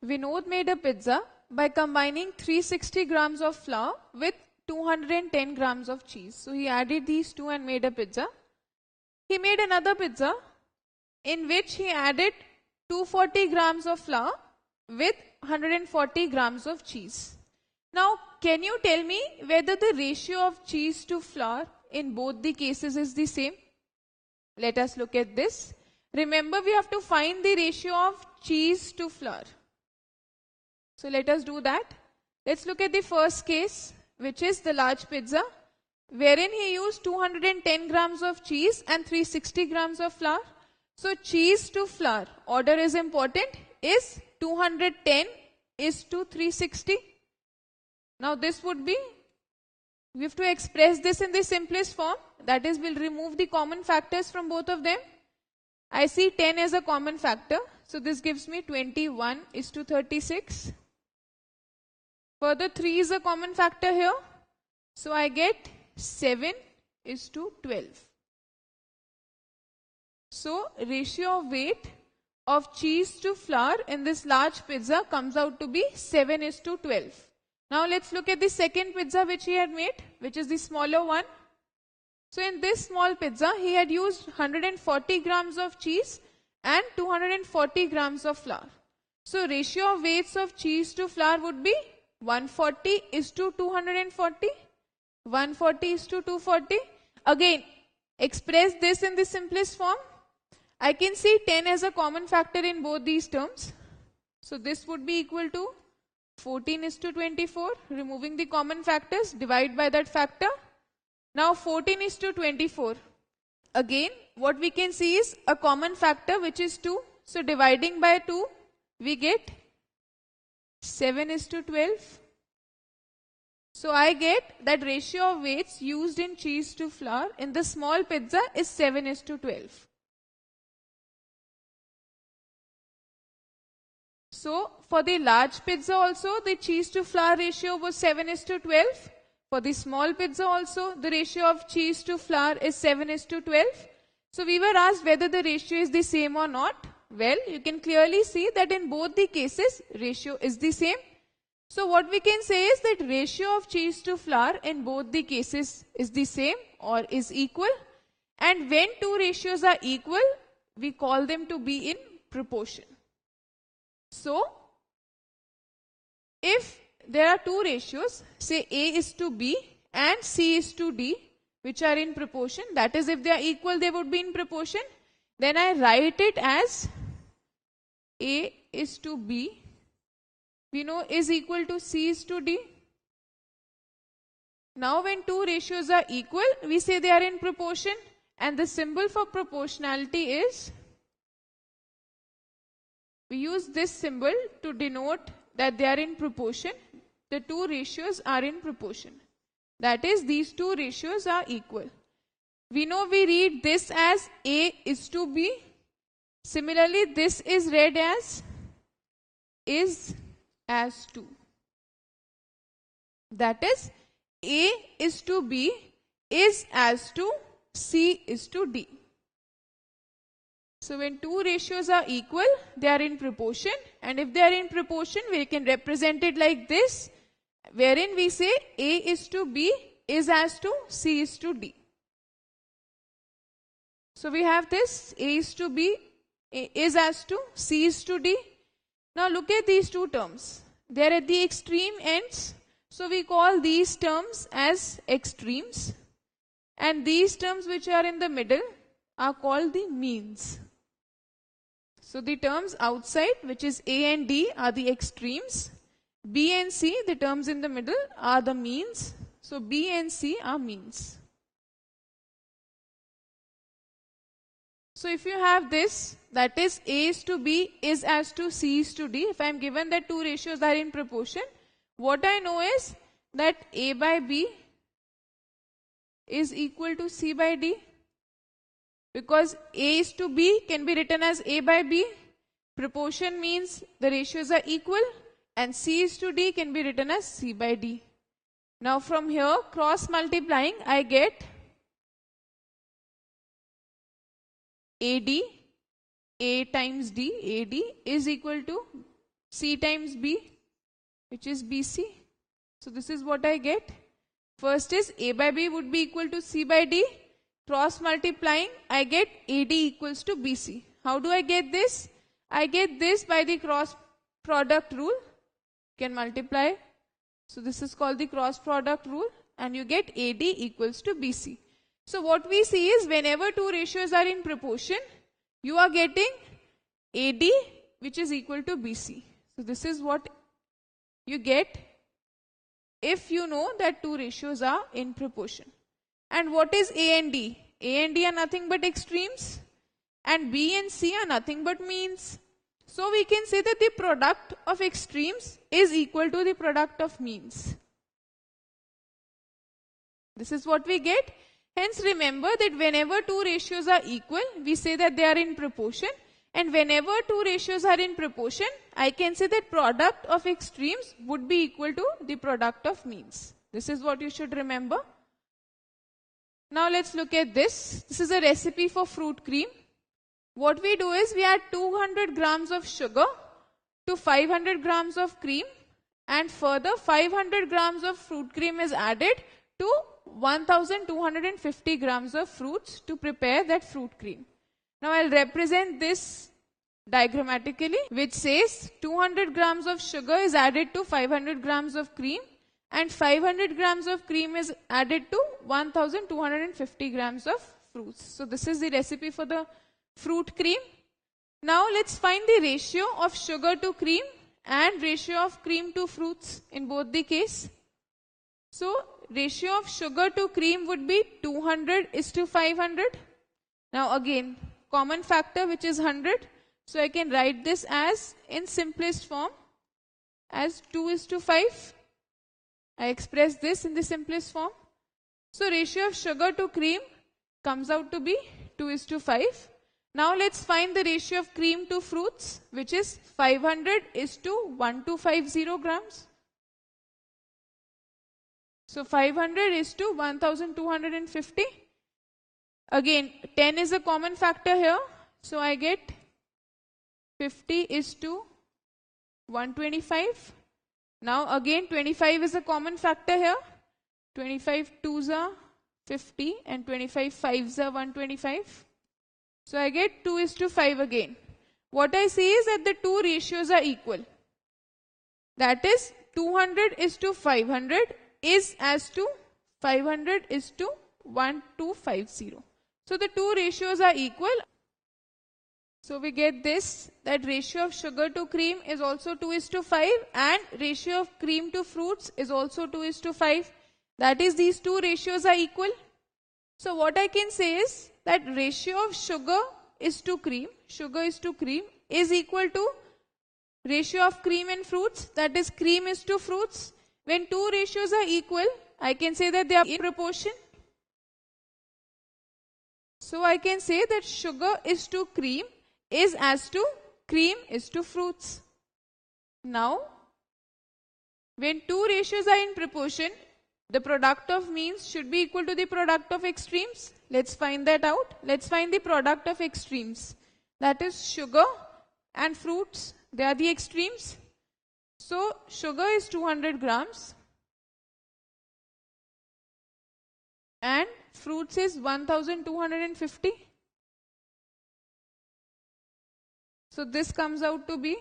Vinod made a pizza by combining 360 grams of flour with 210 grams of cheese. So he added these two and made a pizza. He made another pizza in which he added 240 grams of flour with 140 grams of cheese. Now, can you tell me whether the ratio of cheese to flour in both the cases is the same? Let us look at this. Remember, we have to find the ratio of cheese to flour. So let us do that. Let's look at the first case, which is the large pizza, wherein he used 210 grams of cheese and 360 grams of flour. So cheese to flour, order is important, is 210 is to 360. Now this would be, we have to express this in the simplest form. That is, we'll remove the common factors from both of them. I see 10 as a common factor. So this gives me 21 is to 36. Further, 3 is a common factor here. So I get 7 is to 12. So ratio of weight of cheese to flour in this large pizza comes out to be 7 is to 12. Now let's look at the second pizza which he had made, which is the smaller one. So in this small pizza, he had used 140 grams of cheese and 240 grams of flour. So ratio of weights of cheese to flour would be 140 is to 240, 140 is to 240. Again, express this in the simplest form. I can see 10 as a common factor in both these terms. So this would be equal to 14 is to 24. Removing the common factors, divide by that factor. Now 14 is to 24. Again, what we can see is a common factor which is 2. So dividing by 2, we get 7 is to 12. So I get that ratio of weights used in cheese to flour in the small pizza is 7 is to 12. So for the large pizza also, the cheese to flour ratio was 7 is to 12. For the small pizza also, the ratio of cheese to flour is 7 is to 12. So we were asked whether the ratio is the same or not. Well, you can clearly see that in both the cases, ratio is the same. So what we can say is that ratio of cheese to flour in both the cases is the same or is equal. And when two ratios are equal, we call them to be in proportion. So, if there are two ratios, say A is to B and C is to D, which are in proportion, that is, if they are equal, they would be in proportion, then I write it as A is to B, we know is equal to C is to D. Now, when two ratios are equal, we say they are in proportion, and the symbol for proportionality is, we use this symbol to denote that they are in proportion. The two ratios are in proportion. That is, these two ratios are equal. We know we read this as A is to B. Similarly, this is read as is as to. That is, A is to B is as to C is to D. So when two ratios are equal, they are in proportion, and if they are in proportion, we can represent it like this, wherein we say A is to B is as to C is to D. So we have this, A is to B is as to C is to D. Now look at these two terms. They are at the extreme ends, so we call these terms as extremes, and these terms which are in the middle are called the means. So the terms outside, which is A and D, are the extremes. B and C, the terms in the middle, are the means. So B and C are means. So if you have this, that is A is to B is as to C is to D, if I am given that two ratios are in proportion, what I know is that A by B is equal to C by D. Because A is to B can be written as A by B. Proportion means the ratios are equal, and C is to D can be written as C by D. Now from here, cross multiplying, I get AD, A times D, AD is equal to C times B, which is BC. So this is what I get. First is A by B would be equal to C by D. Cross multiplying, I get AD equals to BC. How do I get this? I get this by the cross product rule. You can multiply. So this is called the cross product rule, and you get AD equals to BC. So what we see is whenever two ratios are in proportion, you are getting AD which is equal to BC. So this is what you get if you know that two ratios are in proportion. And what is A and D? A and D are nothing but extremes, and B and C are nothing but means. So we can say that the product of extremes is equal to the product of means. This is what we get. Hence remember that whenever two ratios are equal, we say that they are in proportion. And whenever two ratios are in proportion, I can say that product of extremes would be equal to the product of means. This is what you should remember. Now let's look at this. This is a recipe for fruit cream. What we do is we add 200 grams of sugar to 500 grams of cream, and further 500 grams of fruit cream is added to 1250 grams of fruits to prepare that fruit cream. Now I'll represent this diagrammatically, which says 200 grams of sugar is added to 500 grams of cream, and 500 grams of cream is added to 1250 grams of fruits. So this is the recipe for the fruit cream. Now let's find the ratio of sugar to cream and ratio of cream to fruits in both the case. So ratio of sugar to cream would be 200:500. Now again, common factor which is 100. So I can write this as in simplest form as 2:5. I express this in the simplest form. So ratio of sugar to cream comes out to be 2:5. Now let's find the ratio of cream to fruits, which is 500:1250 grams. So 500:1250. Again, 10 is a common factor here. So I get 50:125. Now again 25 is a common factor here. 25 2s are 50 and 25 5s are 125. So I get 2:5 again. What I see is that the two ratios are equal. That is 200:500 is as to 500:1250. So the two ratios are equal. So we get this, that ratio of sugar to cream is also 2:5 and ratio of cream to fruits is also 2:5. That is, these two ratios are equal. So what I can say is that ratio of sugar is to cream is equal to ratio of cream and fruits, that is cream is to fruits. When two ratios are equal, I can say that they are in proportion. So I can say that sugar is to cream is as to cream is to fruits. Now, when two ratios are in proportion, the product of means should be equal to the product of extremes. Let's find that out. Let's find the product of extremes. That is sugar and fruits. They are the extremes. So, sugar is 200 grams and fruits is 1250. So, this comes out to be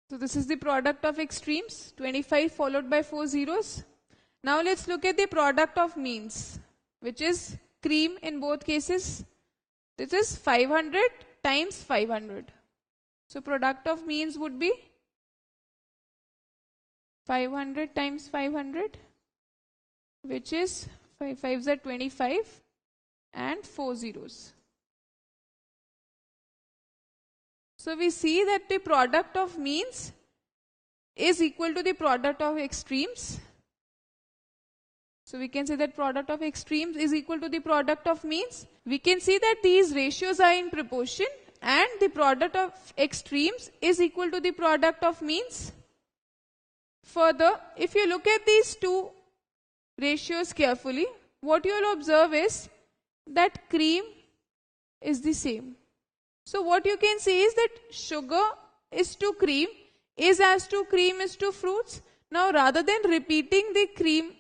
So this is the product of extremes, 25 followed by 4 zeros. Now let's look at the product of means, which is cream in both cases. This is 500 times 500. So product of means would be 500 times 500, which is 5 5s are 25 and 4 zeros. So we see that the product of means is equal to the product of extremes. So we can say that product of extremes is equal to the product of means. We can see that these ratios are in proportion and the product of extremes is equal to the product of means. Further, if you look at these two ratios carefully, what you will observe is that cream is the same. So what you can say is that sugar is to cream is as to cream is to fruits. Now rather than repeating the cream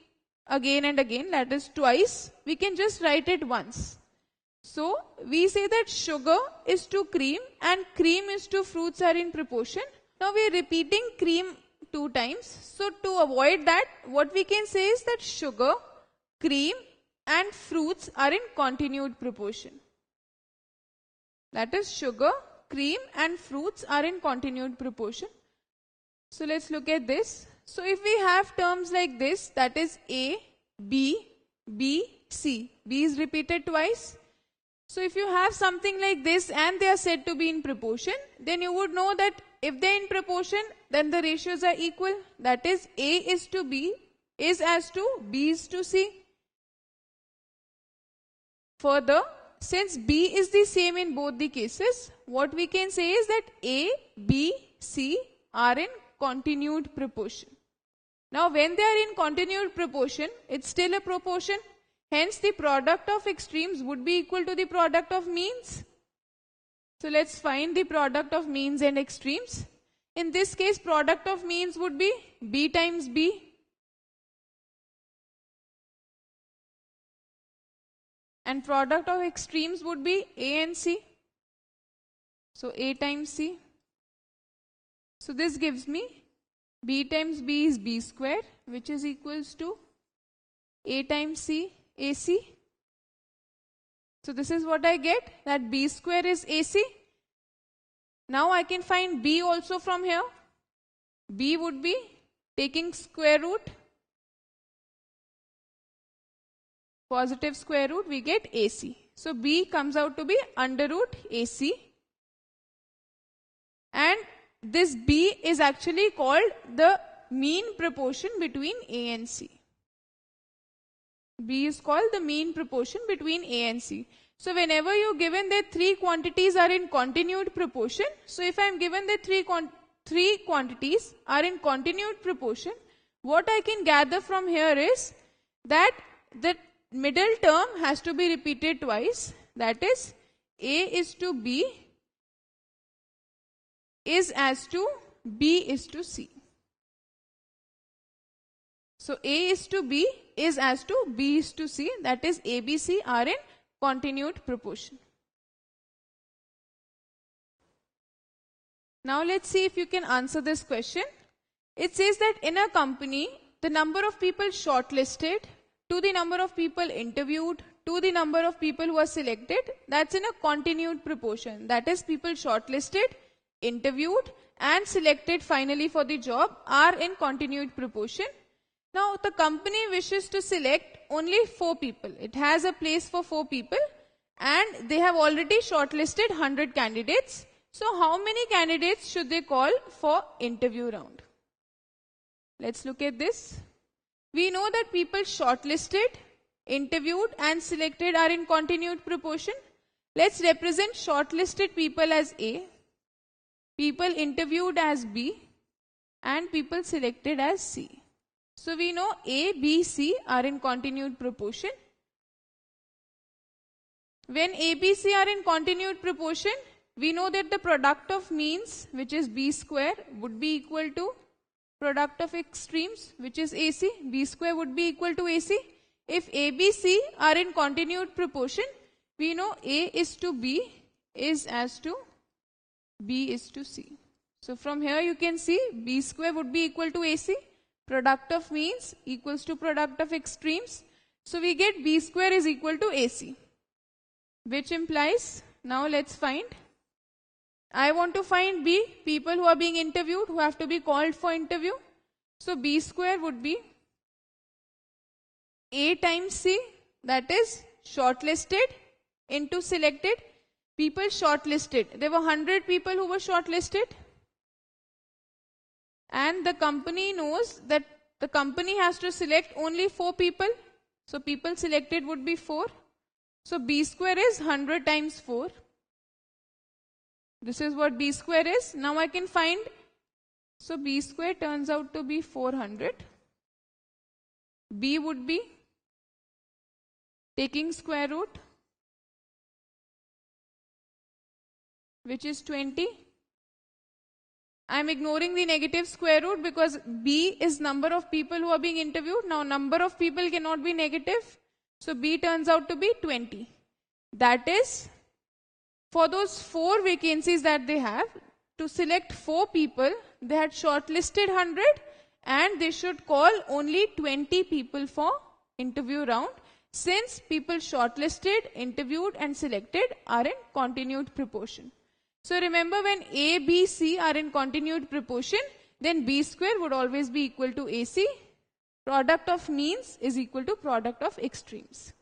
again and again, that is twice, we can just write it once. So we say that sugar is to cream and cream is to fruits are in proportion. Now we are repeating cream 2 times. So to avoid that, what we can say is that sugar, cream and fruits are in continued proportion. That is sugar, cream and fruits are in continued proportion. So let's look at this. So if we have terms like this, that is A, B, B, C. B is repeated twice. So if you have something like this and they are said to be in proportion, then you would know that if they are in proportion, then the ratios are equal. That is A is to B is as to B is to C. Further, since B is the same in both the cases, what we can say is that A, B, C are in continued proportion. Now when they are in continued proportion, it's still a proportion. Hence the product of extremes would be equal to the product of means. So let's find the product of means and extremes. In this case, product of means would be B times B. And product of extremes would be A and C. So A times C. So this gives me B times B is B square, which is equals to A times C, AC. So this is what I get, that B square is AC. Now I can find B also from here. B would be taking square root, positive square root, we get AC. So B comes out to be under root AC. And this B is actually called the mean proportion between A and C. B is called the mean proportion between A and C. So whenever you're given that 3 quantities are in continued proportion, so if I'm given that 3 quantities are in continued proportion, what I can gather from here is that the middle term has to be repeated twice. That is, A is to B is as to B is to C. So A is to B is as to B is to C. That is, A, B, C are in continued proportion. Now let's see if you can answer this question. It says that in a company, the number of people shortlisted to the number of people interviewed to the number of people who are selected, that's in a continued proportion. That is, people shortlisted, interviewed and selected finally for the job are in continued proportion. Now the company wishes to select only 4 people. It has a place for 4 people and they have already shortlisted 100 candidates. So how many candidates should they call for interview round? Let's look at this. We know that people shortlisted, interviewed and selected are in continued proportion. Let's represent shortlisted people as A, people interviewed as B and people selected as C. So we know A, B, C are in continued proportion. When A, B, C are in continued proportion, we know that the product of means, which is B square, would be equal to product of extremes, which is AC. B square would be equal to AC. If A, B, C are in continued proportion, we know A is to B is as to B is to C. So from here you can see B square would be equal to AC. Product of means equals to product of extremes. So we get B square is equal to AC. Which implies, now let's find. I want to find B, people who are being interviewed, who have to be called for interview. So B square would be A times C, that is shortlisted into selected. People shortlisted. There were 100 people who were shortlisted. And the company knows that the company has to select only 4 people. So people selected would be 4. So B square is 100 times 4. This is what B square is. Now I can find, so B square turns out to be 400. B would be taking square root, which is 20. I'm ignoring the negative square root because B is number of people who are being interviewed. Now number of people cannot be negative. So B turns out to be 20. That is, for those 4 vacancies that they have, to select 4 people, they had shortlisted 100 and they should call only 20 people for interview round, since people shortlisted, interviewed and selected are in continued proportion. So remember, when A, B, C are in continued proportion, then B square would always be equal to AC. Product of means is equal to product of extremes.